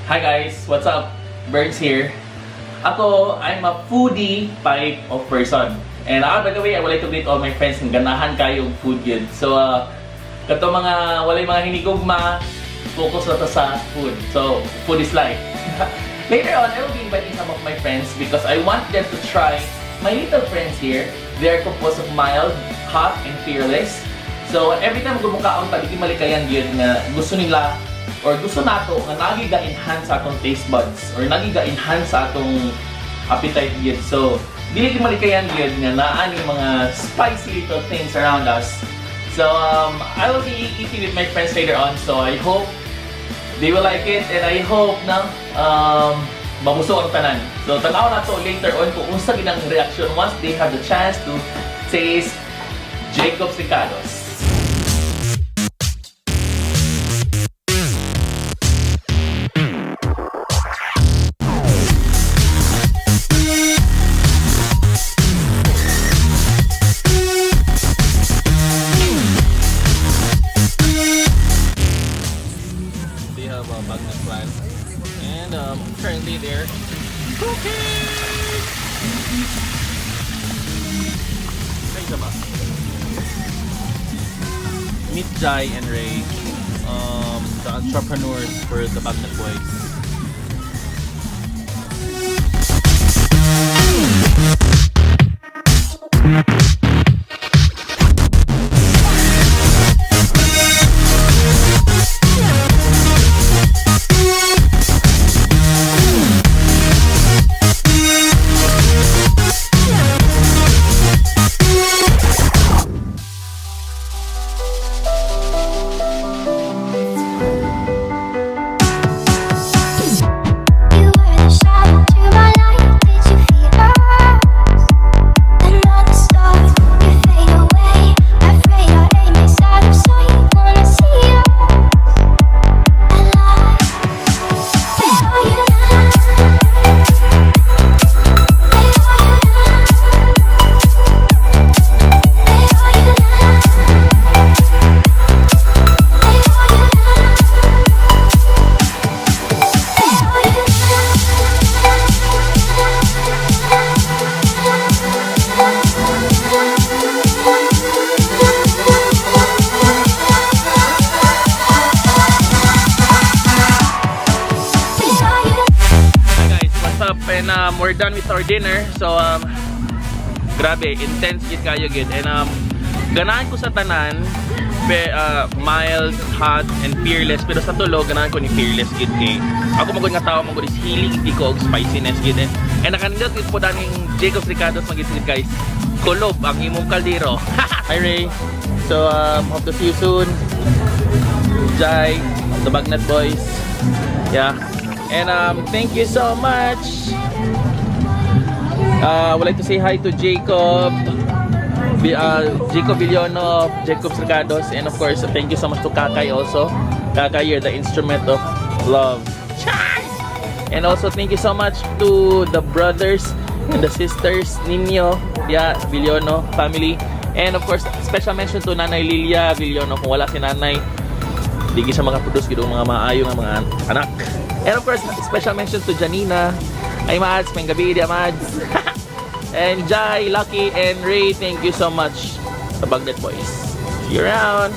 Hi guys, what's up? Burns here. I'm a foodie type of person. And by the way, I would like to greet all my friends ng ganahan kayong food yun. So, kato walay mga hinigugma, focus na to sa food. So, food is life. Later on, I will be inviting some of my friends because I want them to try my little friends here. They are composed of mild, hot, and fearless. So, every time gumukaon taligi malikayan yun nga gusto nila or gusto nato nga nagiga-enhance sa atong taste buds or nagiga-enhance sa atong appetite yun. So, dili malikayan yun nga naan yung mga spicy little things around us. So, I will be eating with my friends later on. So, I hope they will like it and I hope na mabuso ang tanan. So, tanaw na to later on kung unsa ginang reaction once they have the chance to taste Jacob's Ricados. Magnet plant and currently they're cooking. Meet Jai and Ray, the entrepreneurs for the Magnet Boys. And we're done with our dinner. So grabe, intense gid kayo gid. And ganahan ko sa tanan, mild, hot, and fearless. Pero sa tulo, ganahan ko ni fearless gid kay ako magud nga tawo magud is healing hindi ko og spiciness gid. And nakanindot gid po daning Jacob's Ricados magid guys. Kulob ang imong kaldero. Hi Ray. So hope to see you soon. Jai, the Magnet Boys. Yeah. And thank you so much. I would like to say hi to Jacob Villono of Jacob's Ricados, and of course thank you so much to Kakay also. Kakay, you're the instrument of love. And also thank you so much to the brothers and the sisters Nino, yeah, Villono family. And of course special mention to Nanay Lilia Villono. Kung wala si Nanay, di siya makaproduce gid mga maayo nga mga anak. And of course, special mention to Janina. Ay Mads, may gabi di Mads. And Jai, Lucky, and Ray, thank you so much. The Magnet Boys. See you around.